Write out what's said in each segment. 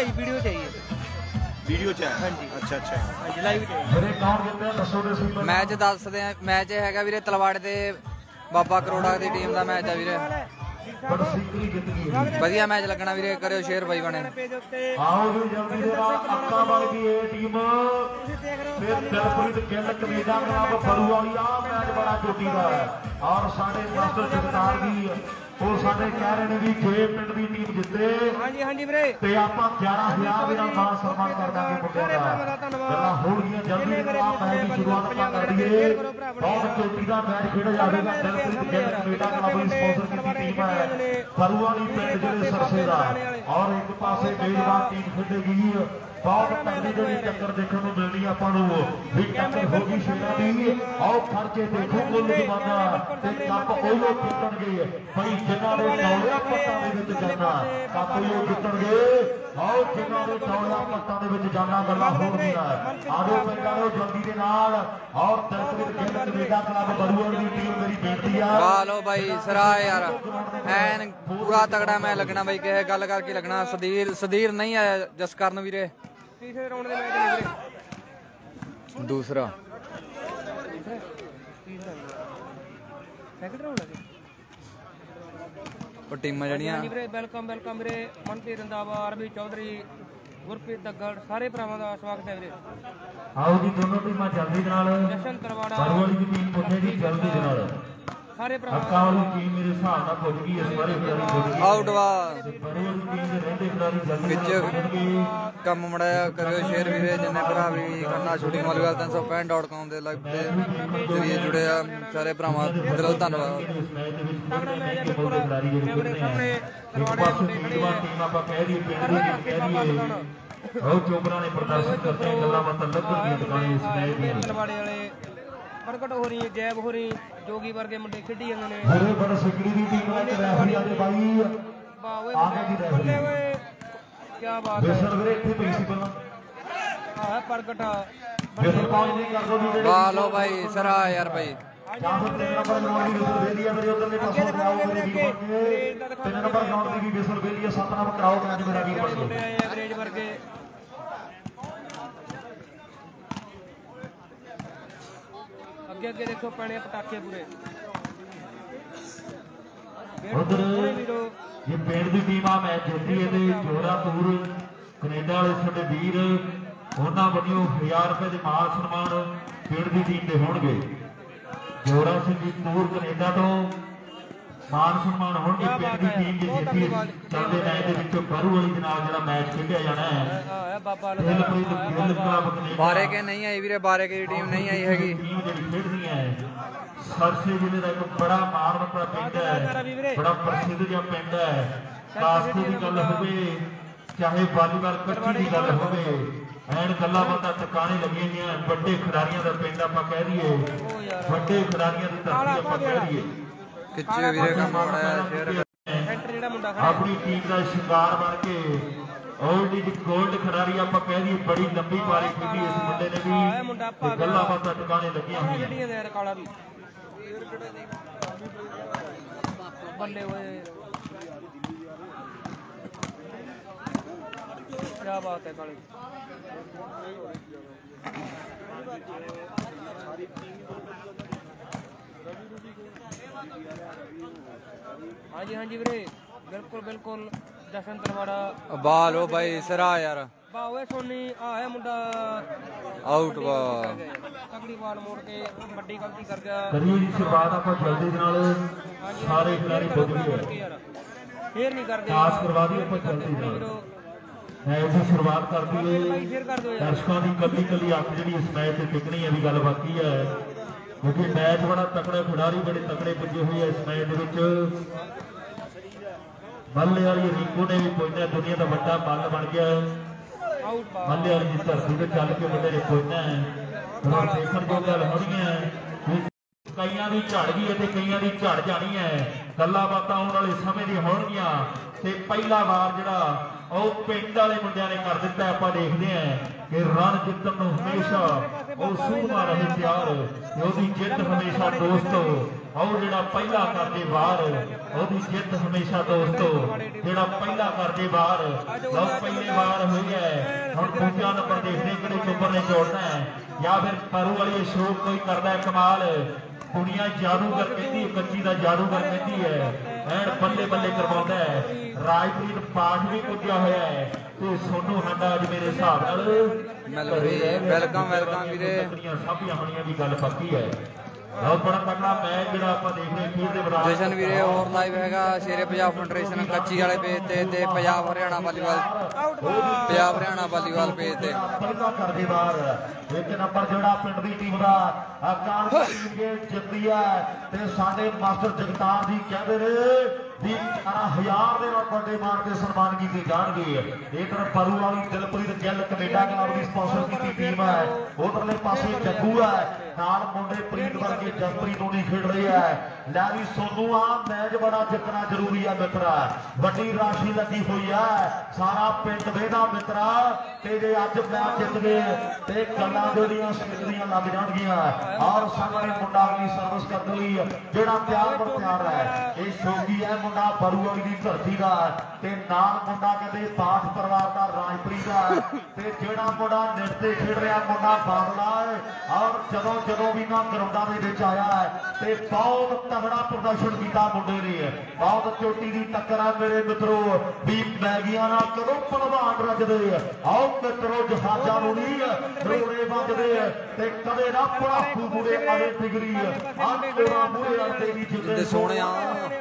है जी, वीडियो चाहिए, वीडियो च है। हाँ जी, अच्छा अच्छा हाँ जी, लाइव चाहिए। मैच दसदे हैं, मैच हैगा वीरे तलवाड़े ते बाबा करोड़ा दी टीम दा मैच है वीरे। ਵਧੀਆ ਮੈਚ ਲੱਗਣਾ ਵੀਰੇ, ਕਰਿਓ ਸ਼ੇਅਰ ਬਾਈ ਬਣੇ। ਆਓ ਜੀ ਜਲਦੀ ਦੇ ਨਾਲ ਅੱਖਾਂ ਬਣ ਗਈ ਇਹ ਟੀਮ ਫਿਰ ਦਿਲਪ੍ਰੀਤ ਗਿੱਲ ਕੈਨੇਡਾ ਕਲੱਬ ਫਰੂ ਵਾਲੀ ਆ ਮੈਚ ਬੜਾ ਚੋਟੀ ਦਾ ਹੈ ਔਰ ਸਾਡੇ ਮਾਸਟਰ ਜਗਤਾਰ ਜੀ ਉਹ ਸਾਡੇ ਕਹਿ ਰਹੇ ਨੇ ਵੀ ਜੇ ਪਿੰਡ ਦੀ ਟੀਮ ਜਿੱਤੇ ਹਾਂਜੀ ਹਾਂਜੀ ਵੀਰੇ ਤੇ ਆਪਾਂ 11000 ਦੇ ਨਾਲ ਮਾਨ ਸਨਮਾਨ ਕਰ ਦਾਂਗੇ ਮੁੰਡਿਆਂ ਦਾ। ਗੱਲਾਂ ਹੋਣਗੀਆਂ ਜਲਦੀ ਦੇ ਨਾਲ ਮੈਚ ਦੀ ਸ਼ੁਰੂਆਤ ਆਪਾਂ ਕਰ ਦਈਏ। ਬਹੁਤ ਚੋਟੀ ਦਾ ਮੈਚ ਖੇਡਿਆ ਜਾਵੇਗਾ। ਦਿਲਪ੍ਰੀਤ ਗਿੱਲ ਕੈਨੇਡਾ ਕਲੱਬ ਦੀ ਸਪਾਂਸਰ ਕੀਤੀ ਟੀਮ ਹੈ ਫਰੂ ਵਾਲੀ ਪਿੰਡ ਜਿਹੜੇ ਸਰਸੇ ਦਾ ਔਰ ਇੱਕ ਪਾਸੇ ਮੇਜ਼ਬਾਨ ਟੀਮ ਖੇਡੇਗੀ। बहुत तगड़ी ਜਿਹੜੀ टक्कर देखने को मिलनी ਆਪਾਂ ਨੂੰ ਵੀ टक्कर होगी ਸ਼ੇਰਾਂ ਦੀ। ਆਓ ਖਰਚੇ ਦੇਖੋ ਕੁੱਲ ਜਮਾਨਾ ਤੇ ਕੱਪ ਉਹੋ ਜਿੱਤਣਗੇ ਬਈ ਜਿਨ੍ਹਾਂ ਦੇ ਦੌੜਿਆ ਪੱਟਾਂ ਦੇ ਵਿੱਚ ਜਾਣਾ ਕੱਪ ਉਹੋ ਜਿੱਤਣਗੇ। ਆਓ ਜਿਨ੍ਹਾਂ ਦੇ ਦੌੜਿਆ ਪੱਟਾਂ ਦੇ ਵਿੱਚ ਜਾਣਾ ਗੱਲਾਂ ਹੋਣਗੀਆਂ। ਆਜੋ ਪਿੰਡਾਂ ਨੂੰ ਜਲਦੀ ਦੇ ਨਾਲ ਔਰ ਦਿਲਪ੍ਰੀਤ ਗਿੱਲ ਕੈਨੇਡਾ ਕਲੱਬ ਬਰੂਅਰ ਦੀ ਟੀਮ ਮੇਰੀ ਬੇਨਤੀ ਆ ਵਾਹ ਲੋ ਬਾਈ ਸਰਾ ਯਾਰ ਐਨ ਪੂਰਾ ਤਗੜਾ ਮੈਂ ਲੱਗਣਾ ਬਾਈ ਕਿਸੇ ਗੱਲ ਕਰਕੇ ਲੱਗਣਾ। ਸਦੀਰ ਨਹੀਂ ਆਇਆ ਜਸਕਰਨ ਵੀਰੇ तीसरे राउंड ਦੇ ਮੈਚ ਨੇ दूसरा ਸੈਕਿੰਡ ਰਾउंड ਹੈ ਉਹ ਟੀਮਾਂ ਜਿਹੜੀਆਂ ਵੀਰੇ। ਵੈਲਕਮ ਵੈਲਕਮ ਵੀਰੇ। ਮਨਪ੍ਰੀਤ ਰੰਧਾਵਾ, ਅਰਬੀ ਚੌਧਰੀ, ਗੁਰਪ੍ਰੀਤ ਦੱਗੜ ਸਾਰੇ ਭਰਾਵਾਂ ਦਾ ਸਵਾਗਤ ਹੈ ਵੀਰੇ। ਆਓ ਜੀ ਦੋਨੋਂ ਟੀਮਾਂ ਜਲਦੀ ਦੇ ਨਾਲ ਜਸ਼ਨ ਤਰਵਾੜਾ ਬਰੂ ਵਾਲੀ ਦੀ ਟੀਮ ਪੁੱਜੇਗੀ ਜਲਦੀ ਦੇ ਨਾਲ। ਸਾਰੇ ਭਰਾਵਾਂ ਅੱਕਾ ਵਾਲੀ ਟੀਮ ਮੇਰੇ ਹਿਸਾਬ ਨਾਲ ਪੁੱਜ ਗਈ। ਇਸ ਵਾਰੀ ਪੁੱਜ ਗਈ ਆਊਟ ਵਾ ਬਰੂ ਵਾਲੀ ਟੀਮ ਦੇ ਰਹਿੰਦੇ ਖਿਡਾਰੀ ਜਲਦੀ ਵਿੱਚ ਕੰਮ ਮੜਿਆ ਕਰਿਓ ਸ਼ੇਅਰ ਵੀਰੇ। ਜਿੰਨੇ ਭਰਾ ਵੀ ਕਰਨਾ ਸ਼ੂਟਿੰਗ ਵਾਲੀਵਾਲ 365.com ਦੇ ਲਾਈਵ ਤੇ ਜਰੀਏ ਜੁੜੇ ਆ ਸਾਰੇ ਭਰਾਵਾਂ ਦਿਲੋਂ ਧੰਨਵਾਦ। ਇਸ ਮੈਚ ਦੇ ਵਿੱਚ ਖਿਡਾਰੀ ਜਿਹੜੇ ਖੇਡਦੇ ਆ ਇੱਕ ਪਾਸੇ ਮੇਜ਼ਬਾਨ ਟੀਮ ਆਪਾਂ ਕਹਿ ਦਈਏ ਪਿੰਡ ਦੀ ਟੀਮ ਕਹਿ ਦਈਏ ਉਹ ਚੋਬਰਾਂ ਨੇ ਪ੍ਰਦਰਸ਼ਨ ਕਰਦੇ ਗੱਲਾਂ ਬਾਤਾਂ ਲੱਗਣਗੀਆਂ ਦੁਕਾਨੇ ਇਸ ਮੈਚ ਦੀਆਂ। ਤਲਵਾੜੇ ਵਾਲੇ ਪ੍ਰਗਟ ਹੋ ਰਹੀ, ਜੈਬ ਹੋ ਰਹੀ, ਜੋਗੀ ਵਰਗੇ ਮੁੰਡੇ ਖੇਡੀ ਜਾਂਦੇ ਨੇ। ਬੜੇ ਬੜੇ ਸਿਕੜੀ ਦੀ ਟੀਮ ਵਿੱਚ ਰੈਫਰੀ ਆਦੇ ਬਾਈ ਵਾਹ ਓਏ ਆਗੇ ਦੀ ਰੈਫਰੀ ਓਏ ਕੀ ਬਾਤ ਹੈ। ਬੇਸਰ ਵੀਰੇ ਇੱਥੇ ਪਈ ਸੀ ਪਹਿਲਾਂ ਆਹ ਪ੍ਰਗਟ ਬੇਸਰ ਪਹੁੰਚ ਨਹੀਂ ਕਰ ਦੋ ਜੀ ਵਾਹ ਲੋ ਬਾਈ ਸਰਾ ਯਾਰ ਬਾਈ। ਜਾਂ ਫਿਰ 3 ਨੰਬਰ ਗਰਾਊਂਡ ਦੀ ਬੇਸਰ ਵੇਲੀ ਆ ਮੇਰੇ ਉਧਰਲੇ ਪਾਸੋਂ ਕਰਾਓ ਮੇਰੇ ਵੀਰ ਬਣ ਕੇ 3 ਨੰਬਰ ਗਰਾਊਂਡ ਦੀ ਵੀ ਬੇਸਰ ਵੇਲੀ ਆ 7 ਨੰਬਰ ਕਰਾਓ ਮੈਚ ਮੇਰਾ ਵੀਰ ਬਣ ਕੇ। ਐਵਰੇਜ ਵਰਗੇ ਅੱਗੇ ਅੱਗੇ ਦੇਖੋ ਪੈਣੇ ਪਟਾਕੇ ਪੂਰੇ ਉਧਰ ਇਹ ਪਿੰਡ ਦੀ ਟੀਮ ਆ ਮੈਚ ਜਿੱਤੀ ਤੇ ਜੋਰਾਪੁਰ ਕੈਨੇਡਾ ਵਾਲੇ ਸਾਡੇ ਵੀਰ ਉਹਨਾਂ ਵੱਲੋਂ 1000 ਰੁਪਏ ਦੇ ਮਾਨ ਸਨਮਾਨ ਪਿੰਡ ਦੀ ਟੀਮ ਦੇ ਹੋਣਗੇ। ਜੋਰਾ ਸਿੰਘ ਜੀ ਟੂਰ ਕੈਨੇਡਾ ਤੋਂ ਮਾਨ ਸਨਮਾਨ ਹੋਣਗੇ ਪਿੰਡ ਦੀ ਟੀਮ ਦੀ ਜਿੱਤੀ ਚੱਲਦੇ ਮੈਚ ਦੇ ਵਿੱਚ ਬਰੂ ਵਾਲੀ ਦੇ ਨਾਲ ਜਿਹੜਾ ਮੈਚ ਖੇਡਿਆ ਜਾਣਾ ਹੈ। ਬਾਬਾ ਦਿਲਪ੍ਰੀਤ ਗਿੱਲ ਕਲੱਬ ਕੈਨੇਡਾ ਬਾਰੇ ਕੇ ਨਹੀਂ ਆਈ ਵੀਰੇ, ਬਾਰੇ ਕੇ ਦੀ ਟੀਮ ਨਹੀਂ ਆਈ ਹੈਗੀ। ਟੀਮ ਜਿਹੜੀ ਖੇਡਦੀ ਹੈ ਸਰਸੇ ਜ਼ਿਲ੍ਹੇ ਦਾ ਇੱਕ ਬੜਾ ਮਾਣਮੱਤਾ ਪਿੰਡ ਹੈ, ਬੜਾ ਪ੍ਰਸਿੱਧ ਜਿਹਾ ਪਿੰਡ ਹੈ। ਕਾਸਕੋ ਦੀ ਗੱਲ ਹੋਵੇ ਚਾਹੇ ਵਾਲੀਬਾਲ ਕੱਚੀ ਦੀ ਗੱਲ ਹੋਵੇ ਐਨ ਗੱਲਾਂ ਬਾਤਾਂ ਟਿਕਾਣੇ ਲੱਗੀਆਂ ਗਈਆਂ। ਵੱਡੇ ਖਿਡਾਰੀਆਂ ਦਾ ਪਿੰਡ ਆਪਾਂ ਕਹਿ ਦਈਏ, ਵੱਡੇ ਖਿਡਾਰੀਆਂ ਦੀ ਧਰਤੀ ਆਪਾਂ ਕਹਿ ਦਈਏ। ਕਿੱਚੇ ਵੀਰੇ ਕੰਮ ਬਣਾਇਆ ਸ਼ੇਅਰ ਜਿਹੜਾ ਮੁੰਡਾ ਆਪਣੀ ਟੀਮ ਦਾ ਸ਼ਿਕਾਰ ਬਣ ਕੇ ਗੋਲਡ ਖਿਡਾਰੀ ਆਪਾਂ ਕਹਿ ਦਈਏ। ਬੜੀ ਲੰਬੀ ਪਾਰੀ ਖੇਡੀ ਇਸ ਮੁੰਡੇ ਨੇ ਵੀ। ਗੱਲਾਂ ਬਾਤਾਂ ਟਿਕਾਣੇ ਲੱਗੀਆਂ ਹੋਈਆਂ। ਕਾਲਾ ਵੀ ਬੱਲੇ ਹੋਏ क्या बात है काले। हाँ जी वीरे बिल्कुल बिल्कुल जशन तरवाड़ा बाल हो भाई सरा यार बावे सोनी आ है मुंडा आउट वा तगड़ी बाल मोड़ के बड़ी गलती कर गया। करिए जी शुरुआत आप जल्दी नाल सारे खिलाड़ी बुझ गए फिर नहीं कर दे पास करवा दी आप जल्दी नाल मैच की शुरुआत कर दी है। दर्शकों की कली कली अख जी इस मैच से टिकनी है भी गल बाकी है क्योंकि मैच बड़ा तकड़ा खिडारी बड़े तकड़े पुजे हुए इस मैच मल्ले वाली रीको ने भी पहुंचना दुनिया का बड़ा मल बन गया। मल्ले वाली की धरती से चल के मुंडे ने पहुंचना है। देखने जो गल होनी है कईयां दी झड़ गई है कईयां दी झड़ जानी है। गल्लां बातां आउण वाले समय दी होणगीਆਂ ते पहला वार जिहड़ा ਉਹ ਪਿੰਡ ਵਾਲੇ ਮੁੰਡਿਆਂ ਨੇ ਕਰ ਦਿੱਤਾ। ਆਪਾਂ ਦੇਖਦੇ ਹਾਂ ਕਿ ਰਨ ਜਿੱਤਣ ਨੂੰ ਹਮੇਸ਼ਾ ਉਹ ਸੂਰਮਾ ਰਹੇ ਤਿਆਰ ਤੇ ਉਹਦੀ ਜਿੱਤ ਹਮੇਸ਼ਾ ਦੋਸਤੋ ਆਓ ਜਿਹੜਾ ਪਹਿਲਾ ਕਰਦੇ ਬਾਹਰ ਉਹਦੀ ਜਿੱਤ ਹਮੇਸ਼ਾ ਦੋਸਤੋ ਜਿਹੜਾ ਪਹਿਲਾ ਕਰਦੇ ਬਾਹਰ ਲਓ ਪਹਿਲੇ ਵਾਰ ਹੋਈ ਹੈ। ਹੁਣ ਦੂਜਾ ਨੰਬਰ ਦੇਖਦੇ ਕਿਹੜੇ ਚੋਬਰ ਨੇ ਜੋੜਨਾ ਹੈ ਜਾਂ ਫਿਰ ਪਰੂ ਵਾਲੀ ਅਸ਼ੋਕ ਕੋਈ ਕਰਦਾ ਕਮਾਲ। ਕੁੜੀਆਂ ਜਾਦੂਗਰ ਕਹਿੰਦੀ ਕੱਚੀ ਦਾ ਜਾਦੂਗਰ ਕਹਿੰਦੀ ਹੈ ਐਨ ਬੱਲੇ ਬੱਲੇ ਕਰਵਾਉਂਦਾ ਹੈ। ਰਾਜਪ੍ਰੀਤ ਪਾਠ ਵੀ ਪੁੱਜਿਆ ਹੋਇਆ ਹੈ ਤੇ ਸੋਨੂ ਸਾਡਾ ਅੱਜ ਮੇਰੇ ਹਿਸਾਬ ਨਾਲ ਵੈਲਕਮ ਵੀਰੇ। ਸਾਂਭੀਆਂ ਹੋਣੀਆਂ ਦੀ ਗੱਲ ਪੱਕੀ ਹੈ। ਬਹੁਤ ਬੜਾ ਤਕੜਾ ਮੈਚ ਜਿਹੜਾ ਆਪਾਂ ਦੇਖ ਰਹੇ ਖੇਡ ਦੇ ਮੈਦਾਨ ਜਸ਼ਨ ਵੀਰੇ ਹੋਰ ਲਾਈਵ ਹੈਗਾ ਸ਼ੇਰੇ ਪੰਜਾਬ ਫੈਡਰੇਸ਼ਨ ਕੱਚੀ ਵਾਲੇ ਪੇਜ ਤੇ ਪੰਜਾਬ ਹਰਿਆਣਾ ਵਾਲੀਬਾਲ ਪੇਜ ਤੇ। ਪਹਿਲਾ ਕਰਦੇ ਬਾਹਰ ਇੱਕ ਨੰਬਰ ਜਿਹੜਾ ਪਿੰਡ ਦੀ ਟੀਮ ਦਾ ਅਕਾਲ ਟੀਮ ਜੇ ਜਿੱਤਦੀ ਹੈ ਤੇ ਸਾਡੇ ਮਾਸਟਰ ਜਗਤਾਰ ਜੀ ਕਹਿੰਦੇ ਨੇ ਵੀ 18000 ਦੇ ਨਾਲ ਵੱਡੇ ਮਾਰ ਕੇ ਸਨਮਾਨ ਕੀਤੇ ਜਾਣਗੇ। ਇਧਰ ਪਰੂ ਵਾਲੀ ਦਿਲਪ੍ਰੀਤ ਗਿੱਲ ਕੈਨੇਡਾ ਕਲੱਬ ਦੀ ਸਪਾਂਸਰ ਕੀਤੀ ਟੀਮ ਹੈ। ਉਧਰਲੇ ਪਾਸੇ ਜੱਗੂ ਹੈ ਨਾਲ ਮੁੰਡੇ ਪ੍ਰੀਤ ਵਰਗੇ ਜਸਪ੍ਰੀਤ ਨੂੰ ਨਹੀਂ ਖੇਡ ਰਹੇ ਹੈ। ਲੈ ਵੀ ਸੋਨੂ ਆ ਮੈਚ ਬੜਾ ਜਿੱਤਣਾ ਜ਼ਰੂਰੀ ਹੈ ਮਿੱਤਰਾ। ਵੱਡੀ ਰਾਸ਼ੀ ਲੱਗੀ ਹੋਈ ਹੈ ਸਾਰਾ ਪਿੰਡ ਵੇਦਾ ਮਿੱਤਰਾ ਤੇ ਜੇ ਅੱਜ ਮੈਚ ਜਿੱਤ ਗਏ ਤੇ ਗੱਲਾਂ ਜਿਹੜੀਆਂ ਸਿੱਧੀਆਂ ਲੱਗ ਜਾਣਗੀਆਂ। ਔਰ ਸਾਹਮਣੇ ਮੁੰਡਾ ਅਗਲੀ ਸਰਵਿਸ ਕਰਨ ਲਈ ਜਿਹੜਾ ਤਿਆਰ ਹੈ ਇਹ ਸ਼ੌਕੀ ਹੈ ਮੁੰਡਾ ਪਰੂ ਵਾਲੀ ਦੀ ਧਰਤੀ ਦਾ ਤੇ ਨਾਲ ਮੁੰਡਾ ਕਹਿੰਦੇ ਪਾਠ ਪਰਿਵਾਰ ਦਾ ਰਾਜਪ੍ਰੀਤ ਦਾ ਤੇ ਜਿਹੜਾ ਮੁੰਡਾ ਨਿੱਤ ਤੇ ਖੇਡ ਰਿਹਾ ਮੁੰਡਾ ਬਾਦਲਾ ਹੈ। ਔਰ ਜਦੋਂ ਵੀ ਨਾ ਗਰਾਊਂਡਾਂ ਦੇ ਵਿੱਚ ਆਇਆ ਹੈ ਤੇ ਬਹੁਤ ਤਗੜਾ ਪ੍ਰਦਰਸ਼ਨ ਕੀਤਾ ਮੁੰਡੇ ਨੇ। ਬਹੁਤ ਚੋਟੀ ਦੀ ਟੱਕਰ ਆ ਮੇਰੇ ਮਿੱਤਰੋ ਵੀ ਮੈਗੀਆਂ ਨਾਲ ਕਦੋਂ ਭਲਵਾਨ ਰੱਜਦੇ। ਆਓ ਮਿੱਤਰੋ ਜਹਾਜ਼ਾਂ ਨੂੰ ਨਹੀਂ ਰੋੜੇ ਵੱਜਦੇ ਤੇ ਕਦੇ ਨਾ ਪੜਾਕੂ ਮੁੰਡੇ ਆਲੇ ਫਿਗਰੀ ਆ ਤੇਰਾ ਮੂਹਰੇ ਅੜਦੇ ਵੀ ਜਿੱਦੇ ਸੋਹਣਿਆ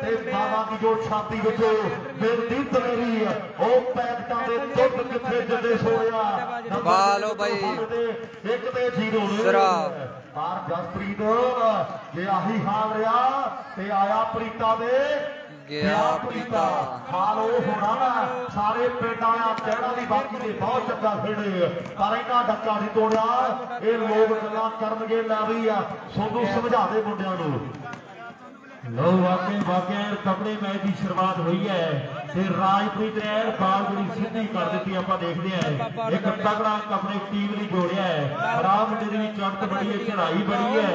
ਤੇ ਬਾਬਾ ਦੀ ਜੋ ਛਾਤੀ ਵਿੱਚ ਮੇਰੀ ਤਲੇਰੀ ਉਹ ਪੈਕਟਾਂ ਦੇ ਦੁੱਧ ਕਿੱਥੇ ਜਿੱਦੇ ਸੋਇਆ ਬਾਲੋ ਬਾਈ ਇੱਕ ਤੇ 0 ਸਰਾ ਪਰ ਜਸਪ੍ਰੀਤ ਜੇ ਆਹੀ ਹਾਲ ਰਿਹਾ ਤੇ ਆਇਆ ਪ੍ਰੀਤਾ ਦੇ ਗਿਆ ਪ੍ਰੀਤਾ ਹਾਲ ਉਹ ਹੋਣਾ ਨਾ ਸਾਰੇ ਪਿੰਡ ਵਾਲਿਆਂ ਕਹਿਣਾ ਵੀ ਬਾਕੀ ਦੇ ਬਹੁਤ ਚੰਗਾ ਖੇਡੇ ਪਰ ਇਹਨਾਂ ਡੱਕਾ ਨਹੀਂ ਤੋੜਿਆ। ਇਹ ਲੋਕ ਗੱਲਾਂ ਕਰਨਗੇ ਲੈ ਵੀ ਆ ਸੋਨੂੰ ਸਮਝਾ ਦੇ ਮੁੰਡਿਆਂ ਨੂੰ। ਲੋ ਵਾਕਿਆ ਤਕੜੇ ਮੈਚ ਦੀ ਸ਼ੁਰੂਆਤ ਹੋਈ ਹੈ ਤੇ ਰਾਜਪ੍ਰੀਤ ਨੇ ਬਾਲ ਜਿਹੜੀ ਸਿੱਧੀ ਕਰ ਦਿੱਤੀ ਆਪਾਂ ਦੇਖਦੇ ਆ। ਇੱਕ ਤਕੜਾ ਆਪਣੀ ਟੀਮ ਲਈ ਜੋੜਿਆ ਹੈ। ਰਾਮ ਦੇ ਵੀ ਚੜ੍ਹਤ ਬੜੀ ਹੈ ਚੜ੍ਹਾਈ ਬੜੀ ਹੈ।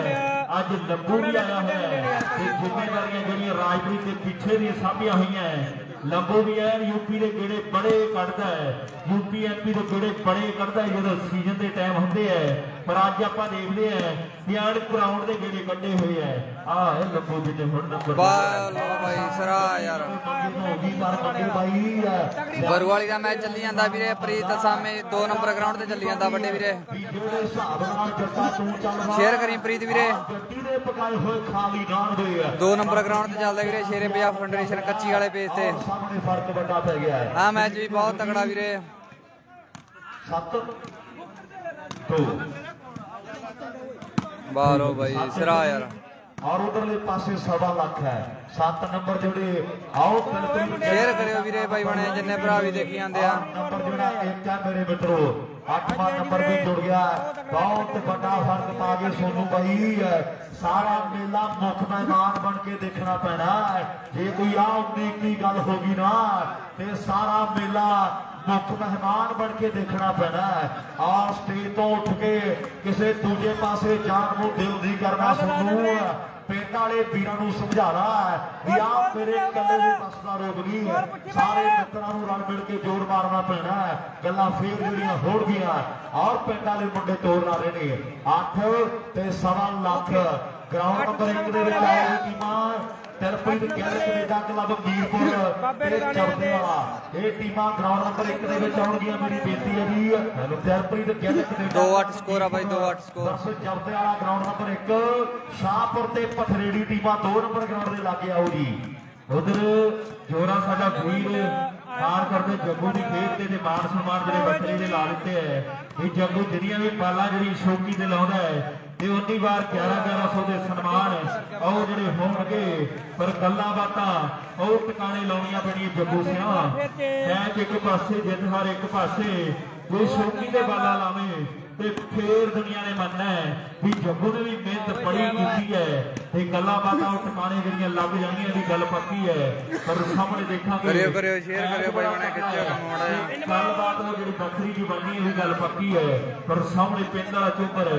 ਅੱਜ ਲੰਬੂ ਵੀ ਆਇਆ ਹੋਇਆ ਹੈ ਤੇ ਜ਼ਿੰਮੇਵਾਰੀਆਂ ਜਿਹੜੀਆਂ ਰਾਜਪ੍ਰੀਤ ਦੇ ਪਿੱਛੇ ਦੀਆਂ ਸਾਂਭੀਆਂ ਹੋਈਆਂ ਲੰਬੂ ਵੀ ਹੈ। ਯੂਪੀ ਦੇ ਗੇੜੇ ਬੜੇ ਕੱਢਦਾ ਹੈ ਯੂਪੀ ਐਮਪੀ ਦੇ ਗੇੜੇ ਬੜੇ ਕੱਢਦਾ ਜਦੋਂ ਸੀਜ਼ਨ ਦੇ ਟਾਈਮ ਹੁੰਦੇ ਹੈ। ਪਰ ਅੱਜ ਆਪਾਂ ਦੇਖਦੇ ਆ ਪਿਆੜ ਗਰਾਊਂਡ ਦੇ ਗੇੜੇ ਕੱਢੇ ਹੋਏ ਆ। ਆਹ ਇਹ ਲੰਬੂ ਜਿੱਤੇ ਹੁਣ ਨੰਬਰ ਬਾਈ ਸਰਾ ਯਾਰ ਬਰੂ ਵਾਲੀ ਦਾ ਮੈਚ ਚੱਲੀ ਜਾਂਦਾ ਵੀਰੇ। ਪ੍ਰੀਤ ਸਾਹਮਣੇ 2 ਨੰਬਰ ਗਰਾਊਂਡ ਤੇ ਚੱਲੀ ਜਾਂਦਾ ਵੱਡੇ ਵੀਰੇ। ਸ਼ੇਅਰ ਕਰੀ ਪ੍ਰੀਤ ਵੀਰੇ 2 ਨੰਬਰ ਗਰਾਊਂਡ ਤੇ ਚੱਲਦਾ ਵੀਰੇ ਸ਼ੇਰੇ ਪੰਜਾਬ ਫੈਡਰੇਸ਼ਨ ਕੱਚੀ ਵਾਲੇ ਪੇਜ ਤੇ। ਫਰਕ ਵੱਡਾ ਪੈ ਗਿਆ ਹੈ। ਆਹ ਮੈਚ ਵੀ ਬਹੁਤ ਤਕੜਾ ਵੀਰੇ। 7-2 ਬਾਰੋ ਬਾਈ ਸਰਾ ਯਾਰ। ਔਰ ਉਧਰਲੇ ਪਾਸੇ 1.25 ਲੱਖ ਹੈ 7 ਨੰਬਰ ਜਿਹੜੇ ਆਓ ਸ਼ੇਅਰ ਕਰਿਓ ਵੀਰੇ ਬਾਈ ਬਣੇ ਜਿੰਨੇ ਭਰਾ ਵੀ ਦੇਖੀ ਜਾਂਦੇ ਆ। ਨੰਬਰ ਜਿਹੜਾ 1 ਹੈ ਮੇਰੇ ਮਿੱਤਰੋ 8ਵਾਂ ਨੰਬਰ ਵੀ ਜੁੜ ਗਿਆ। ਬਹੁਤ ਵੱਡਾ ਫਰਕ ਪਾ ਕੇ ਸੋਨੂ ਬਾਈ ਸਾਰਾ ਮੇਲਾ ਮੁੱਖ ਮਹਿਮਾਨ ਬਣ ਕੇ ਦੇਖਣਾ ਪੈਣਾ। ਜੇ ਕੋਈ ਆ 19 ਗੱਲ ਹੋ ਗਈ ਨਾ ਤੇ ਸਾਰਾ ਮੇਲਾ ਮੁੱਖ ਮਹਿਮਾਨ ਬਣ ਕੇ ਦੇਖਣਾ ਪੈਣਾ। ਔਰ ਸਟੇਜ ਤੋਂ ਉੱਠ ਕੇ ਕਿਸੇ ਦੂਜੇ ਪਾਸੇ ਜਾਣ ਨੂੰ ਦਿਲ ਨਹੀਂ ਕਰਨਾ। ਸੋਨੂ ਪਿੰਡ ਵਾਲੇ ਵੀਰਾਂ ਨੂੰ ਸਮਝਾਣਾ ਵੀ ਆ ਮੇਰੇ ਇਕੱਲੇ ਦੇ ਬਸ ਦਾ ਰੋਗ ਨਹੀਂ ਸਾਰੇ ਮਿੱਤਰਾਂ ਨੂੰ ਰਲ ਮਿਲ ਕੇ ਜੋਰ ਮਾਰਨਾ ਪੈਣਾ। ਗੱਲਾਂ ਫੇਰ ਜਿਹੜੀਆਂ ਹੋਣਗੀਆਂ ਔਰ ਪਿੰਡ ਵਾਲੇ ਮੁੰਡੇ ਤੋੜਨ ਵਾਲੇ ਨੇ। 8 ਤੇ 1.25 ਲੱਖ ਗਰਾਊਂਡ ਨੰਬਰ 1 ਦੇ ਵਿੱਚ ਆਏ ਟੀਮਾਂ ਦਿਲਪ੍ਰੀਤ ਗਿੱਲ ਕੈਨੇਡਾ ਕਲੱਬ ਮੀਰਪੁਰ ਤੇ ਚੌਥੇ ਵਾਲਾ ਇਹ ਟੀਮਾਂ ਗਰਾਊਂਡ ਨੰਬਰ 1 ਦੇ ਵਿੱਚ ਆਉਣਗੀਆਂ। ਮੇਰੀ ਬੇਨਤੀ ਹੈ ਜੀ ਦਿਲਪ੍ਰੀਤ ਗਿੱਲ ਕੈਨੇਡਾ 2-8 ਸਕੋਰ ਆ ਬਾਈ 2-8 ਸਕੋਰ। ਚੌਥੇ ਵਾਲਾ ਗਰਾਊਂਡ ਨੰਬਰ 1 ਸ਼ਾਹਪੁਰ ਤੇ ਪਥਰੇੜੀ ਟੀਮਾਂ 2 ਨੰਬਰ ਗਰਾਊਂਡ ਦੇ ਲਾਗੇ ਆਓ ਜੀ। ਉਧਰ ਜੋਰਾ ਸਾਡਾ ਵੀਰ ਖਾਰ ਕਰਦੇ ਜੱਗੂ ਦੀ ਖੇਡ ਤੇ ਮਾਨ ਸਨਮਾਨ ਜਿਹੜੇ ਬੱਕਰੇ ਦੇ ਲਾ ਦਿੱਤੇ ਹੈ। ਇਹ ਜੱਗੂ ਜਿਹੜੀਆਂ ਵੀ ਬਾਲਾਂ ਜਿਹੜੀ ਸ਼ੌਕੀ ਤੇ ਲਾਉਂਦਾ ਹੈ ਤੇ 19 ਵਾਰ 1100 ਦੇ ਸਨਮਾਨ ਉਹ ਜਿਹੜੇ ਹੋਣਗੇ। ਪਰ ਗੱਲਾਂ ਬਾਤਾਂ ਉਹ ਟਿਕਾਣੇ ਲਾਉਣੀਆਂ ਪੈਣੀਆਂ ਜੱਗੂ ਸਿਆਂ। ਮੈਚ ਇੱਕ ਪਾਸੇ ਜਿੱਤ ਹਾਰ ਇੱਕ ਪਾਸੇ ਕੋਈ ਸ਼ੌਕੀ ਦੇ ਬਾਲਾਂ ਲਾਵੇ ਤੇ ਫੇਰ ਦੁਨੀਆ ਨੇ ਮੰਨਣਾ ਹੈ ਵੀ ਜੱਗੂ ਨੇ ਵੀ ਮਿਹਨਤ ਬੜੀ ਕੀਤੀ ਹੈ ਤੇ ਗੱਲਾਂ ਬਾਤਾਂ ਉਹ ਟਿਕਾਣੇ ਜਿਹੜੀਆਂ ਲੱਗ ਜਾਣੀਆਂ ਦੀ ਗੱਲ ਪੱਕੀ ਹੈ। ਪਰ ਸਾਹਮਣੇ ਦੇਖਾਂਗੇ ਕਰਿਓ ਸ਼ੇਅਰ ਕਰਿਓ ਬਾਈ ਬਣੇ ਖਿੱਚਿਆ ਕੰਮ ਮਾੜਾ ਜਿਹਾ ਗੱਲਬਾਤ ਉਹ ਜਿਹੜੀ ਵੱਖਰੀ ਜੀ ਬਣਨੀ ਇਹ ਗੱਲ ਪੱਕੀ ਹੈ। ਪਰ ਸਾਹਮਣੇ ਪਿੰਡ ਵਾਲਾ ਚੋਬਰ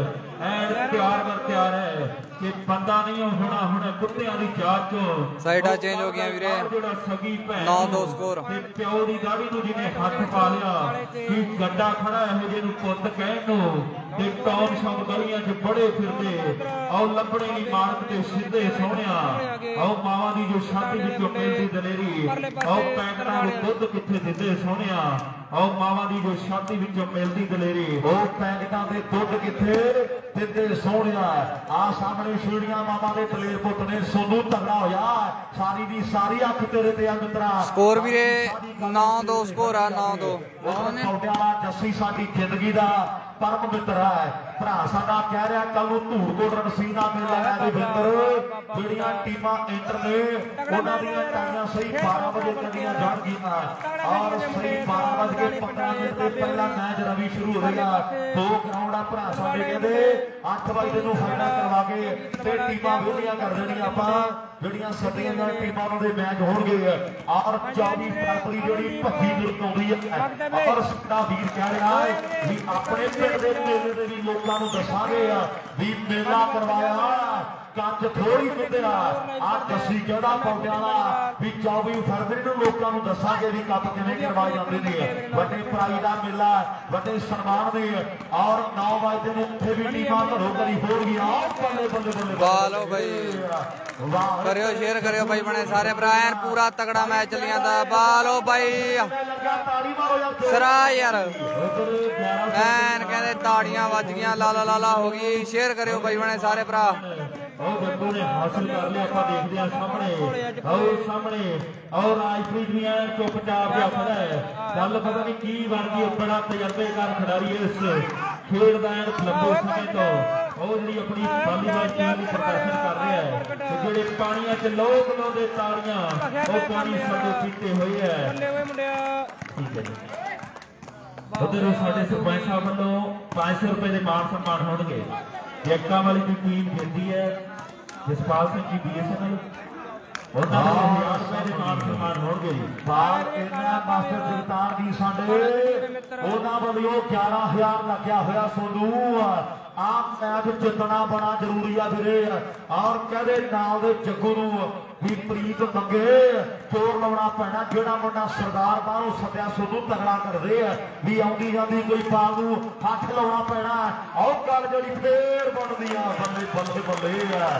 ਐਨ ਤਿਆਰ ਬਰ ਤਿਆਰ ਹੈ ਕਿ ਬੰਦਾ ਨਹੀਂ ਹੋਣਾ ਹੁਣ ਕੁੱਤਿਆਂ ਦੀ ਜਾਤ ਚੋਂ ਸਾਈਡਾਂ ਚੇਂਜ ਹੋ ਗਈਆਂ ਵੀਰੇ। ਜਿਹੜਾ ਸਗੀ ਭੈਣ 9-2 ਸਕੋਰ ਤੇ ਪਿਓ ਦੀ ਦਾੜੀ ਨੂੰ ਜਿਹਨੇ ਹੱਥ ਪਾ ਲਿਆ ਕਿ ਗੱਡਾ ਖੜਾ ਇਹੋ ਜਿਹੇ ਨੂੰ ਪੁੱਤ ਕਹਿਣ ਨੂੰ ਤੇ ਟੌਮ ਸ਼ੌਮ ਗਲੀਆਂ 'ਚ ਬੜੇ ਫਿਰਦੇ ਆਓ ਲੱਭਣੇ ਨਹੀਂ ਮਾਰਕ ਤੇ ਸਿੱਧੇ ਸੋਹਣਿਆ ਆਓ ਮਾਵਾਂ ਦੀ ਜੋ ਛਾਤੀ ਵਿੱਚੋਂ ਮਿਲਦੀ ਦਲੇਰੀ ਆਓ ਪੈਂਟਾਂ ਨੂੰ ਦੁੱਧ ਕਿੱਥੇ ਦਿੰਦੇ ਸੋਹਣਿਆ ਆਓ ਮਾਵਾਂ ਦੀ ਜੋ ਛਾਤੀ ਵਿੱਚੋਂ ਮਿਲਦੀ ਦਲੇਰੀ ਉਹ ਪੈਂਟਾਂ ਦੇ ਦੁੱਧ ਕਿੱਥੇ ਦਿੰਦੇ ਸੋਹਣਿਆ। ਆ ਸਾਹਮਣੇ ਛੇੜੀਆਂ ਮਾਵਾਂ ਦੇ ਦਲੇਰ ਪੁੱਤ ਨੇ ਸੋਨੂੰ ਤਗੜਾ ਹੋਇਆ ਸਾਰੀ ਦੀ ਸਾਰੀ ਅੱਖ ਤੇਰੇ ਤੇ ਅੰਤਰਾ ਸਕੋਰ ਵੀਰੇ 9-2 ਸਕੋਰ ਆ 9-2 ਵਾਲਾ ਜੱਸੀ ਸਾਡੀ ਜ਼ਿੰਦਗੀ ਦਾ ਪਰਮ ਮਿੱਤਰ ਹੈ ਭਰਾ ਸਾਡਾ ਕਹਿ ਰਿਹਾ ਕੱਲ ਨੂੰ ਧੂੜਕੋਟ ਰਣਸੀਰ ਦਾ ਮੇਲਾ ਹੈ ਦੇ ਵਿੰਦਰ ਜਿਹੜੀਆਂ ਟੀਮਾਂ ਇੰਟਰ ਨੇ ਉਹਨਾਂ ਦੀਆਂ ਟਾਈਆਂ ਸਹੀ 12 ਵਜੇ ਕੱਢੀਆਂ ਜਾਣਗੀਆਂ ਔਰ ਸਹੀ 12:15 ਤੇ ਪਹਿਲਾ ਮੈਚ ਰਵੀ ਸ਼ੁਰੂ ਹੋਵੇਗਾ। 2 ਗਰਾਊਂਡ ਆ ਭਰਾ ਸਾਡੇ ਕਹਿੰਦੇ 8 ਵਜੇ ਨੂੰ ਫਾਈਨਲ ਕਰਵਾ ਕੇ ਤੇ ਟੀਮਾਂ ਵਿਹਲੀਆਂ ਕਰ ਦੇਣੀਆਂ ਆਪਾਂ ਜਿਹੜੀਆਂ ਸੱਦੀਆਂ ਦੀਆਂ ਟੀਮਾਂ ਉਹਨਾਂ ਦੇ ਮੈਚ ਹੋਣਗੇ ਔਰ 24 ਫਰਵਰੀ ਜਿਹੜੀ ਭੱਜੀ ਨਿਰਕਾਉਂਦੀ ਹੈ ਔਰ ਸਾਡਾ ਵੀਰ ਕਹਿ ਰਿਹਾ ਹੈ ਵੀ ਆਪਣੇ ਪਿੰਡ ਦੇ ਮੇਲੇ ਦੇ ਵੀ ਲੋਕਾਂ ਨੂੰ ਦੱਸਾਂਗੇ ਵੀ ਮੇਲਾ ਕਰਵਾਇਆ ਕੰਜ ਥੋੜੀ ਮਿੱਤਰਾ ਆ ਜੱਸੀ ਕਿਹੜਾ ਪੌਂਦਿਆਂ ਵਾਲਾ ਵੀ 24 ਫਰਵਰੀ ਨੂੰ ਲੋਕਾਂ ਨੂੰ ਦੱਸਾਂਗੇ ਵੀ ਕੱਪ ਕਿਵੇਂ ਕਰਵਾਏ ਜਾਂਦੇ ਨੇ ਵੱਡੇ ਪ੍ਰਾਈਜ਼ ਦਾ ਮੇਲਾ ਵੱਡੇ ਸਨਮਾਨ ਦੇ ਔਰ 9 ਵਜੇ ਨੂੰ ਉੱਥੇ ਵੀ ਟੀਮਾਂ ਘਰੋਂ ਘਰੀ ਹੋਣਗੀਆਂ ਬੱਲੇ ਬੱਲੇ ਬੱਲੇ ਬਾਲੋ ਬਾਈ ਕਰਿਓ ਸ਼ੇਅਰ ਕਰਿਓ ਬਾਈ ਬਣੇ ਸਾਰੇ ਭਰਾ ਐਨ ਪੂਰਾ ਤਗੜਾ ਮੈਚ ਚੱਲੀ ਜਾਂਦਾ ਬਾਲੋ ਬਾਈ ਸਰਾ ਯਾਰ ਐਨ ਕਹਿੰਦੇ ਤਾੜੀਆਂ ਵੱਜ ਗਈਆਂ ਲਾਲਾ ਲਾਲਾ ਹੋ ਗਈ। ਸ਼ੇਅਰ ਕਰਿਓ ਬਾਈ ਬਣੇ ਸਾਰੇ ਭਰਾ। ਉਹ ਗੱਗੂ ਨੇ ਹਾਸਲ ਕਰ ਲਿਆ ਆਪਾਂ ਦੇਖਦੇ ਆ ਸਾਹਮਣੇ ਆਓ ਸਾਹਮਣੇ ਔਰ ਰਾਜਪ੍ਰੀਤ ਵੀ ਐਨ ਚੁੱਪਚਾਪ ਜਿਹਾ ਖੜਾ ਹੈ ਗੱਲ ਪਤਾ ਨਹੀਂ ਕੀ ਬਣ ਗਈ ਬੜਾ ਤਜਰਬੇਕਾਰ ਖਿਡਾਰੀ ਇਸ ਖੇਡ ਦਾ ਐਨ ਲੰਬੇ ਸਮੇਂ ਤੋਂ ਉਹ ਜਿਹੜੀ ਆਪਣੀ ਵਾਲੀਬਾਲ ਟੀਮ ਦੀ ਪ੍ਰਦਰਸ਼ਨ ਕਰ ਰਿਹਾ ਹੈ ਤੇ ਜਿਹੜੇ ਪਾਣੀਆਂ 'ਚ ਲੋਕ ਲਾਉਂਦੇ ਤਾੜੀਆਂ ਉਹ ਪਾਣੀ ਸਾਡੇ ਪੀਤੇ ਹੋਏ ਹੈ ਠੀਕ ਹੈ ਜੀ। ਉਧਰ ਸਾਡੇ ਸਰਪੰਚ ਸਾਹਿਬ ਵੱਲੋਂ 500 ਰੁਪਏ ਦੇ ਮਾਨ ਸਨਮਾਨ ਹੋਣਗੇ। ਜੈਕਾ ਵਾਲੀ ਦੀ ਟੀਮ ਜਿੱਤਦੀ ਹੈ ਜਸਪਾਲ ਸਿੰਘ ਜੀ BSNL ਉਹਨਾਂ ਦੇ 1000 ਰੁਪਏ ਦੇ ਮਾਨ ਸਨਮਾਨ ਹੋਣਗੇ ਜੀ। ਬਾਹਰ ਇਹਨਾਂ ਮਾਸਟਰ ਜਗਤਾਰ ਦੀ ਸਾਡੇ ਉਹਨਾਂ ਵੱਲੋਂ 11000 ਲੱਗਿਆ ਹੋਇਆ ਸੋਨੂੰ ਆਪ ਮੈਚ ਜਿੱਤਣਾ ਬੜਾ ਜ਼ਰੂਰੀ ਆ ਵੀਰੇ ਔਰ ਕਹਿੰਦੇ ਨਾਲ ਦੇ ਜੱਗੂ ਨੂੰ ਵੀ ਪ੍ਰੀਤ ਮੰਗੇ ਚੋਰ ਲਾਉਣਾ ਪੈਣਾ ਜਿਹੜਾ ਮੁੰਡਾ ਸਰਦਾਰ ਬਾਹਰੋਂ ਸੱਦਿਆ ਸੋਨੂੰ ਤਗੜਾ ਕਰਦੇ ਆ ਵੀ ਆਉਂਦੀ ਜਾਂਦੀ ਕੋਈ ਪਾਲ ਨੂੰ ਹੱਥ ਲਾਉਣਾ ਪੈਣਾ ਉਹ ਗੱਲ ਜਿਹੜੀ ਫੇਰ ਬਣਦੀ ਆ ਬੱਲੇ ਬੱਲੇ ਬੱਲੇ ਆ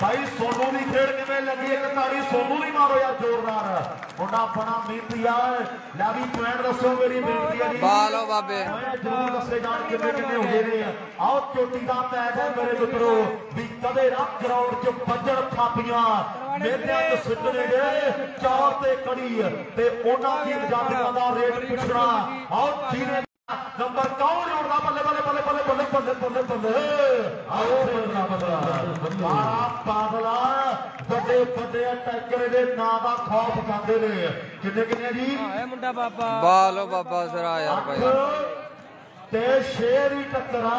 ਭਾਈ ਸੋਨੂੰ ਦੀ ਖੇਡ ਕਿਵੇਂ ਲੱਗੀ ਇੱਕ ਤਾੜੀ ਸੋਨੂੰ ਦੀ ਮਾਰੋ ਯਾਰ ਜ਼ੋਰਦਾਰ ਮੁੰਡਾ ਬੜਾ ਮਿਹਨਤੀ ਆ ਲੈ ਵੀ ਪੁਆਇੰਟ ਦੱਸੋ ਮੇਰੀ ਬੇਨਤੀ ਆ ਜੀ ਬਾਲੋ ਬਾਬੇ ਜ਼ਰੂਰ ਦੱਸੇ ਜਾਣ ਕਿੰਨੇ ਕਿੰਨੇ ਹੋ ਗਏ ਨੇ ਆਓ ਚੋਟੀ ਦਾ ਮੈਚ ਹੈ ਮੇਰੇ ਮਿੱਤਰੋ ਵੀ ਕਦੇ ਨਾ ਗਰਾਊਂਡ 'ਚ ਵੱਜਣ ਥਾਪੀਆਂ ਮੇਲਿਆਂ 'ਚ ਸਿੱਟਣੇ ਗਏ ਚੌਰ ਤੇ ਕੜੀ ਤੇ ਉਹਨਾਂ ਦੀ ਆਜ਼ਾਦੀਆਂ ਦਾ ਰੇਟ ਪੁੱਛਣਾ ਆਓ ਜਿਹਨੇ ਨੰਬਰ ਕੌਣ ਜੋੜਦਾ ਬੱਲੇ ਬੱਲੇ ਬੱਲੇ ਬੱਲੇ ਬੱਲੇ ਬੱਲੇ ਬੱਲੇ ਬੱਲੇ ਆਓ ਬੱਲਾ ਬੱਲਾ ਪਾਗਲਾ ਵੱਡੇ ਵੱਡੇ ਟੈਕਰ ਦੇ ਨਾਂ ਦਾ ਖੌਫ ਖਾਂਦੇ ਨੇ ਕਿੰਨੇ ਕਿੰਨੇ ਜੀ ਮੁੰਡਾ ਬਾਬਾ ਬਾਲੋ ਬਾਬਾ ਸਰਾ ਯਾਰ ਭਾਈ ਤੇ ਸ਼ੇਰ ਹੀ ਟੱਕਰਾ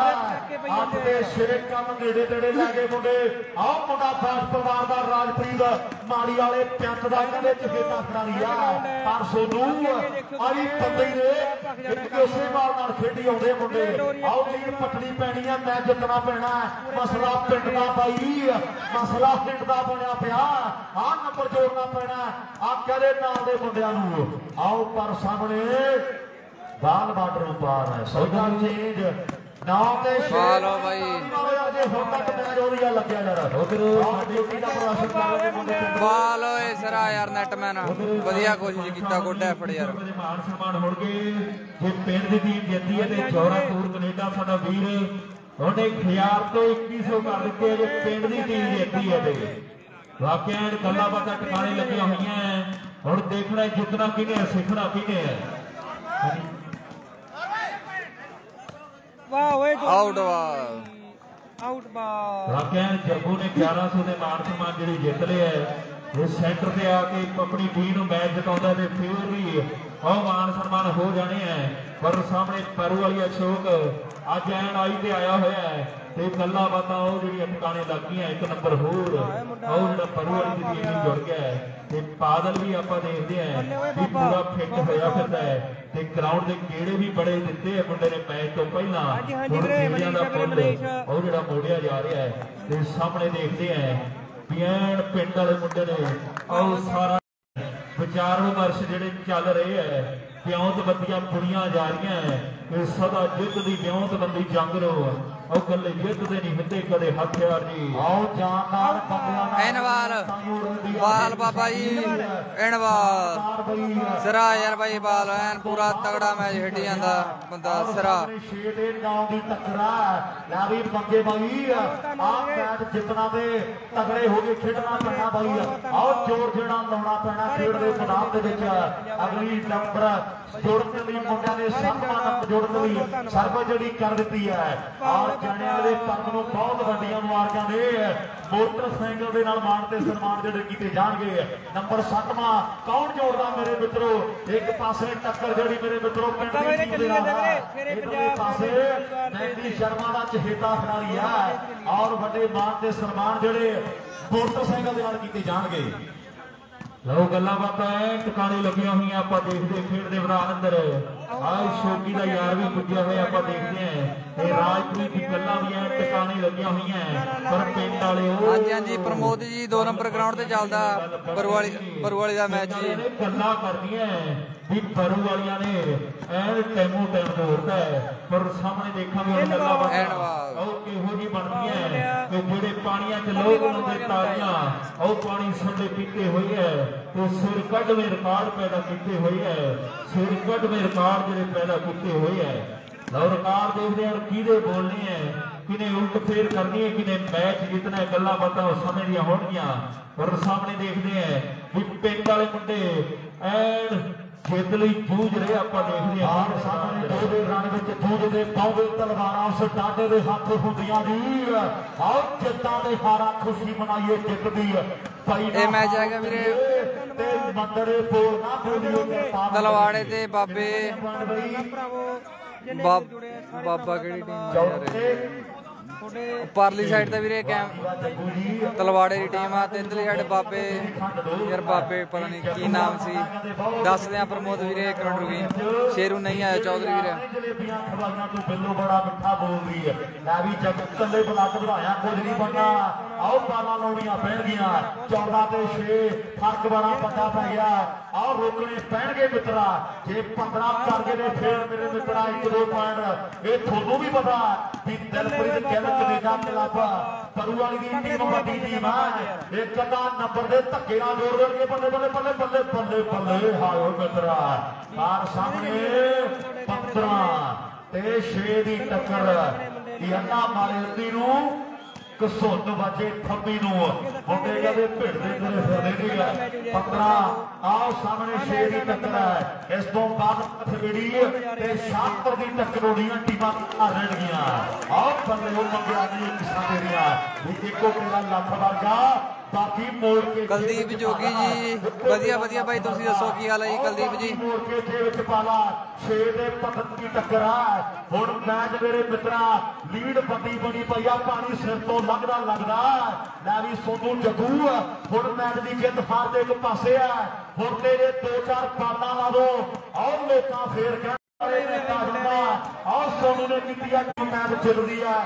ਅੱਠ ਦੇ 6 ਕੰਮ ਨੇੜੇ ਤੇੜੇ ਲੈ ਗਏ ਮੁੰਡੇ ਆਓ ਮੁੰਡਾ ਫਾਸ ਪਰਿਵਾਰ ਦਾ ਰਾਜਪ੍ਰੀਤ ਮਾੜੀ ਵਾਲੇ ਪਿੰਡ ਦਾ ਕਹਿੰਦੇ ਚਹੇਤਾ ਖਿਡਾਰੀ ਆ ਪਰ ਸੋਨੂੰ ਆਈ ਬੰਦੇ ਨੇ ਇੱਕ ਉਸੇ ਨਾਲ ਖੇਡੀ ਆਉਂਦੇ ਮੁੰਡੇ ਆਓ ਲੀਡ ਪੱਟਣੀ ਪੈਣੀ ਆ ਮੈਚ ਜਿੱਤਣਾ ਪੈਣਾ ਮਸਲਾ ਪਿੰਡ ਦਾ ਬਾਈ ਮਸਲਾ ਪਿੰਡ ਦਾ ਬਣਿਆ ਪਿਆ ਆਹ ਨੰਬਰ ਜੋੜਨਾ ਪੈਣਾ ਆ ਕਹਦੇ ਨਾਲ ਦੇ ਮੁੰਡਿਆਂ ਨੂੰ ਆਓ ਪਰ ਸਾਹਮਣੇ ਬਾਲ ਬਾਰਡਰ ਪਾਰ ਹੈ ਸੌਦਾ ਚੇਂਜ ਨਾਮ ਦੇ ਬਾਲੋ ਬਾਈ ਜੇ ਹੁਣ ਤੱਕ ਮੈਚ ਉਹਦੀਆਂ ਲੱਗਿਆ ਯਾਰ ਉਧਰ ਸਾਡੀ ਟੀਮ ਦਾ ਪ੍ਰਦਰਸ਼ਨ ਕਰ ਰਹੇ ਮੁੰਡੇ ਬਾਲੋ ਇਹ ਸਰਾ ਯਾਰ ਨੈਟਮੈਨ ਵਧੀਆ ਕੋਸ਼ਿਸ਼ ਕੀਤਾ ਗੁੱਡ ਐਫਰਟ ਯਾਰ ਮਾਨ ਸਨਮਾਨ ਹੋਣਗੇ ਜੇ ਪਿੰਡ ਦੀ ਟੀਮ ਜਿੱਤੀ ਹੈ ਤੇ ਚੌਰਾਪੁਰ ਕੈਨੇਡਾ ਸਾਡਾ ਵੀਰ ਉਹਨੇ 1000 ਤੋਂ 2100 ਕਰ ਦਿੱਤੇ ਜੇ ਪਿੰਡ ਦੀ ਟੀਮ ਜਿੱਤੀ ਹੈ ਤੇ ਵਾਕਿਆ ਗੱਲਾਂ ਬਾਤਾਂ ਟਿਕਾਣੇ ਲੱਗੀਆਂ ਹੋਈਆਂ ਹੁਣ ਦੇਖਣਾ ਜਿੱਤਣਾ ਕਿਹਨੇ ਹੈ ਸਿੱਖਣਾ ਕਿਹਨੇ ਹੈ ਵਾਹ ਓਏ ਆਊਟ ਆਊਟ ਬਾ ਵਾਕਿਆ ਜੱਗੂ ਨੇ 1100 ਦੇ ਮਾਨ ਸਨਮਾਨ ਜਿਹੜੀ ਜਿੱਤ ਲਿਆ ਇਹ ਸੈਂਟਰ ਤੇ ਆ ਕੇ ਆਪਣੀ ਟੀਮ ਨੂੰ ਮੈਚ ਜਿਤਾਉਂਦਾ ਤੇ ਫਿਰ ਵੀ ਉਹ ਮਾਨ ਸਨਮਾਨ ਹੋ ਜਾਣੇ ਹੈ। ਪਰ ਸਾਹਮਣੇ ਪਰੂ ਵਾਲੀ ਅਸ਼ੋਕ ਅੱਜ ਐਨ ਆਈ ਤੇ ਆਇਆ ਹੋਇਆ ਹੈ ਤੇ ਗੱਲਾਂ ਬਾਤਾਂ ਉਹ ਜਿਹੜੀਆਂ ਟਿਕਾਣੇ ਲੱਗੀਆਂ। ਇੱਕ ਨੰਬਰ ਹੋਰ ਉਹ ਜਿਹੜਾ ਪਰੂ ਵਾਲੀ ਦੀ ਟੀਮ ਜੁੜ ਗਿਆ ਹੈ ਤੇ ਬਾਦਲ ਵੀ ਆਪਾਂ ਦੇਖਦੇ ਆ ਵੀ ਪੂਰਾ ਫਿੱਟ ਹੋਇਆ ਫਿਰਦਾ ਹੈ ਤੇ ਗਰਾਊਂਡ ਦੇ ਗੇੜੇ ਵੀ ਬੜੇ ਦਿੱਤੇ ਆ ਮੁੰਡੇ ਨੇ ਮੈਚ ਤੋਂ ਪਹਿਲਾਂ। ਹੁਣ ਗੇੜਿਆਂ ਦਾ ਫੁੱਲ ਉਹ ਜਿਹੜਾ ਮੋੜਿਆ ਜਾ ਰਿਹਾ ਹੈ ਤੇ ਸਾਹਮਣੇ ਦੇਖਦੇ ਆ ਵੀ ਐਨ ਪਿੰਡ ਵਾਲੇ ਮੁੰਡੇ ਨੇ ਉਹ ਸਾਰਾ ਵਿਚਾਰ ਵਿਮਰਸ਼ ਜਿਹੜੇ ਚੱਲ ਰਹੇ ਹੈ। ਵਿਉਂਤਬੰਦੀਆਂ ਬੁਣੀਆਂ ਜਾ ਰਹੀਆਂ ਹੈ। ਸਦਾ ਜਿੱਤ ਦੀ ਵਿਉਂਤਬੰਦੀ ਜੰਗ ਲੋ ਉਹ ਕੱਲੇ ਜਿੱਤਦੇ ਨਹੀਂ ਹੁੰਦੇ ਕਦੇ ਹਥਿਆਰ ਜੀ। ਆਓ ਜਾਨਦਾਰ ਬੰਦਿਆਂ ਦਾ ਐਨਵਾਲ ਬਾਲ ਬਾਬਾ ਜੀ ਐਨਵਾਲ ਸਿਰਾ ਯਾਰ ਬਾਈ ਬਾਲ ਐਨ ਪੂਰਾ ਤਗੜਾ ਮੈਚ ਖੇਡੀ ਜਾਂਦਾ ਬੰਦਾ ਸਿਰਾ। 6 ਦੇ 9 ਦੀ ਟੱਕਰਾ ਲੈ ਵੀ ਪੰਗੇ ਬਾਈ ਆਹ ਮੈਚ ਜਿੱਤਣਾ ਤੇ ਤਗੜੇ ਹੋ ਕੇ ਖੇਡਣਾ ਪੈਣਾ ਬਾਈ। ਆਓ ਜ਼ੋਰ ਜਿਹੜਾ ਲਾਉਣਾ ਪੈਣਾ ਖੇਡ ਦੇ ਮੈਦਾਨ ਦੇ ਵਿੱਚ। ਅਗਲੀ ਨੰਬਰ ਜੋੜਨ ਲਈ ਮੁੰਡਿਆਂ ਨੇ 7ਵਾਂ ਨੰਬਰ ਜੋੜਨ ਲਈ ਸਰਵ ਜਿਹੜੀ ਕਰ ਦਿੱਤੀ ਹੈ। ਔਰ ਜਣਿਆਂ ਦੇ ਪੰਗ ਨੂੰ ਬਹੁਤ ਵੱਡੀਆਂ ਮੁਬਾਰਕਾਂ ਦੇ ਮੋਟਰਸਾਈਕਲ ਦੇ ਨਾਲ ਮਾਣ ਤੇ ਸਨਮਾਨ ਜਿਹੜੇ ਕੀਤੇ ਜਾਣਗੇ। ਨੰਬਰ 7ਵਾਂ ਕੌਣ ਜੋੜਦਾ ਮੇਰੇ ਮਿੱਤਰੋ? ਇੱਕ ਪਾਸੇ ਟੱਕਰ ਜਿਹੜੀ ਮੇਰੇ ਮਿੱਤਰੋ ਪਿੰਡ ਦੀ ਟੀਮ ਦੇ ਨਾਲ ਹੈ, ਇਧਰਲੇ ਪਾਸੇ ਮੈਂਡੀ ਸ਼ਰਮਾ ਦਾ ਚਹੇਤਾ ਖਿਡਾਰੀ ਹੈ। ਔਰ ਵੱਡੇ ਮਾਣ ਤੇ ਸਨਮਾਨ ਜਿਹੜੇ ਮੋਟਰਸਾਈਕਲ ਦੇ ਨਾਲ ਕੀਤੇ ਜਾਣਗੇ। ਲਓ ਗੱਲਾਂ ਬਾਤਾਂ ਐ ਟਿਕਾਣੇ ਲੱਗੀਆਂ ਹੋਈਆਂ ਆਪਾਂ ਦੇਖਦੇ ਖੇਡਦੇ ਭਰਾ ਅੰਦਰ। ਆਹ ਸ਼ੋਕੀ ਦਾ ਯਾਰ ਵੀ ਪੁੱਜਿਆ ਹੋਇਆ ਆਪਾਂ ਦੇਖਦੇ ਆਂ। ਇਹ ਰਾਜਪੂਤ ਦੀ ਗੱਲਾਂ ਵੀ ਐ ਟਿਕਾਣੇ ਲੱਗੀਆਂ ਹੋਈਆਂ ਪਰ ਪਿੰਡ ਵਾਲੇ ਉਹ ਹਾਂਜੀ ਹਾਂਜੀ ਪ੍ਰਮੋਦ ਜੀ 2 ਨੰਬਰ ਗਰਾਊਂਡ ਤੇ ਚੱਲਦਾ ਪਰਵਾਲੀ ਦਾ ਮੈਚ ਜੀ। ਗੱਲਾਂ ਕਰਦੀਆਂ ਵੀ ਪਰੂ ਵਾਲੀਆਂ ਨੇ ਐਨ ਟੈਮੋ ਟੈਮ ਦੌੜਦਾ ਪਰ ਸਾਹਮਣੇ ਦੇਖਾਂਗੇ ਉਹ ਗੱਲਾਂ ਬਾਤਾਂ ਉਹ ਕਿਹੋ ਜੀ ਬਣਦੀਆਂ ਕਿ ਜਿਹੜੇ ਪਾਣੀਆਂ 'ਚ ਲੋਕ ਹੁੰਦੇ ਤਾਰੀਆਂ ਉਹ ਪਾਣੀ ਸੰਡੇ ਪੀਤੇ ਹੋਏ ਹੈ ਤੇ ਸਿਰ ਕੱਢਵੇਂ ਰਿਕਾਰਡ ਪੈਦਾ ਕੀਤੇ ਹੋਏ ਹੈ। ਸਿਰ ਕੱਢਵੇਂ ਰਿਕਾਰਡ ਜਿਹੜੇ ਪੈਦਾ ਕੀਤੇ ਹੋਏ ਹੈ। ਲਓ ਰਿਕਾਰਡ ਦੇਖਦੇ ਹਾਂ ਕਿਹਦੇ ਬੋਲਣੇ ਹੈ, ਕਿਨੇ ਉਲਟ ਫੇਰ ਕਰਨੀ ਹੈ, ਕਿਨੇ ਮੈਚ ਜਿੱਤਣਾ ਹੈ। ਗੱਲਾਂ ਬਾਤਾਂ ਉਹ ਸਮੇਂ ਦੀਆਂ ਹੋਣਗੀਆਂ ਪਰ ਸਾਹਮਣੇ ਦੇਖਦੇ ਹਾਂ ਵੀ ਪਿੰਡ ਵਾਲੇ ਮੁੰਡੇ ਐਨ ਜਿੱਤ ਲਈ ਜੂਝ ਰਹੇ ਆਪਾਂ ਦੇਖਦੇ ਹਾਂ। ਸਾਹਮਣੇ ਦੋ ਦੇ ਰਨ ਵਿੱਚ ਜੂਝਦੇ ਪਾਉਂਦੇ ਤਲਵਾਰਾਂ ਉਸ ਡਾਡੇ ਦੇ ਹੱਥ ਹੁੰਦੀਆਂ ਜੀ। ਆਓ ਜਿੱਤਾਂ ਦੇ ਹਾਰਾਂ ਖੁਸ਼ੀ ਮਨਾਈਏ ਜਿੱਤ ਦੀ। ਇਹ ਮੈਚ ਹੈਗਾ ਵੀਰੇ ਤੇ ਮੰਦਰੇ ਬੋਲ ਨਾ ਬੋਲੀਏ ਤਲਵਾੜੇ ਤੇ ਬਾਬੇ ਬਾਬਾ ਕਿਹੜੀ ਟੀਮ ਯਾਰ ਪਰਲੀ ਸਾਈਡ ਤੇ ਵੀਰੇ ਤਲਵਾੜੇ ਦੀ ਟੀਮ ਆ ਤੇ ਇਧਰਲੀ ਸਾਈਡ ਬਾਬੇ ਯਾਰ ਬਾਬੇ ਪਤਾ ਨਹੀਂ ਕੀ ਨਾਮ ਸੀ ਦੱਸਦੇ ਆ ਪ੍ਰਮੋਦ ਵੀਰੇ। ਇੱਕ ਮਿੰਟ ਰੁਕੀ ਸ਼ੇਰੂ ਨਹੀਂ ਆਇਆ ਚੌਧਰੀ ਵੀਰੇ। ਜਲੇਬੀਆਂ ਖਵਾਈਆਂ ਤੂੰ ਬਿੱਲੋ ਬੜਾ ਮਿੱਠਾ ਬੋਲਦੀ ਹੈ। ਲੈ ਵੀ ਜੱਗ ਕੱਲੇ ਬਲੱਡ ਵਧਾਇਆ ਕੁਝ ਨਹੀਂ ਬਣਨਾ। ਆਓ ਬਾਲਾਂ ਲਾਉਣੀਆਂ ਪੈਣਗੀਆਂ 14 ਤੇ 6 ਫਰਕ ਬੜਾ ਵੱਡਾ ਪੈ ਗਿਆ। ਆਓ ਰੋਕਣੇ ਪੈਣਗੇ ਮਿੱਤਰਾ। ਜੇ 15 ਕਰ ਗਏ ਨੇ ਫੇਰ ਮੇਰੇ ਮਿੱਤਰਾ 1-2 ਪੁਆਇੰਟ ਇਹ ਤੁਹਾਨੂੰ ਵੀ ਪਤਾ ਵੀ ਦਿਲਪ੍ਰੀਤ ਗਿੱਲ ਕੈਨੇਡਾ ਕਲੱਬ ਪਰੂ ਵਾਲੀ ਦੀ ਟੀਮ ਵੱਡੀ ਟੀਮ ਆ। ਇੱਕ ਅੱਧਾ ਨੰਬਰ ਦੇ ਧੱਕੇ ਨਾਲ ਜੋੜ ਦੇਣਗੇ। ਬੱਲੇ ਬੱਲੇ ਬੱਲੇ ਬੱਲੇ ਬੱਲੇ ਬੱਲੇ ਹਾਓ ਮਿੱਤਰਾ। ਆਰ ਸਾਹਮਣੇ 15 ਤੇ 6 ਦੀ ਟੱਕਰ ਕੀ ਅੰਨਾ ਮਾਰੇ ਅੱਧੀ ਨੂੰ ਕਸੁੱਟ ਵਾਜੇ ਥੱਬੀ ਨੂੰ ਮੁੰਡੇ ਕਹਿੰਦੇ ਭਿੜਦੇ ਤੁਰੇ ਫਿਰਦੇ ਨਹੀਂ। 15 ਆਓ ਸਾਹਮਣੇ 6 ਦੀ ਟੱਕਰ ਹੈ। ਇਸ ਤੋਂ ਬਾਅਦ ਥਵੇੜੀ ਤੇ ਸ਼ਾਹਪੁਰ ਦੀ ਟੱਕਰ ਹੋਣੀਆਂ ਟੀਮਾਂ ਰਹਿਣਗੀਆਂ। ਆਓ ਬੰਦੇ ਉਹ ਮੰਗਿਆ ਨਹੀਂ ਕਿਸਾਂ ਦੇ ਰਿਆ ਵੀ ਇੱਕੋ ਕਿਲਾ ਲੱਖ ਵਰਗਾ ਬਾਕੀ ਮੋੜ ਕੇ ਕੁਲਦੀਪ ਜੋਗੀ ਜੀ ਵਧੀਆ ਵਧੀਆ ਭਾਈ ਤੁਸੀਂ ਦੱਸੋ ਕੀ ਹਾਲ ਹੈ ਜੀ ਕੁਲਦੀਪ ਜੀ। ਮੋੜ ਕੇ ਜੇ ਵਿੱਚ ਪਾਲਾ 6 ਦੇ 15 ਦੀ ਟੱਕਰ ਆ। ਹੁਣ ਮੈਚ ਮੇਰੇ ਮਿੱਤਰਾ ਲੀਡ ਵੱਡੀ ਬਣੀ ਪਈ ਆ। ਪਾਣੀ ਸਿਰ ਤੋਂ ਲੱਗਦਾ ਲੈ ਵੀ ਸੋਨੂ ਜੱਗੂ ਹੁਣ ਮੈਚ ਦੀ ਜਿੱਤ ਹਾਰ ਦੇ ਇੱਕ ਪਾਸੇ ਆ। ਹੁਣ ਤੇਰੇ 2-4 ਬਾਲਾਂ ਲਾ ਦੋ। ਆਓ ਲੋਕਾਂ ਫੇਰ ਕਹਿ ਆਓ ਸੋਨੂ ਨੇ ਕੀਤੀ ਆ ਮੈਚ ਜਿੱਤਦੀ ਆ।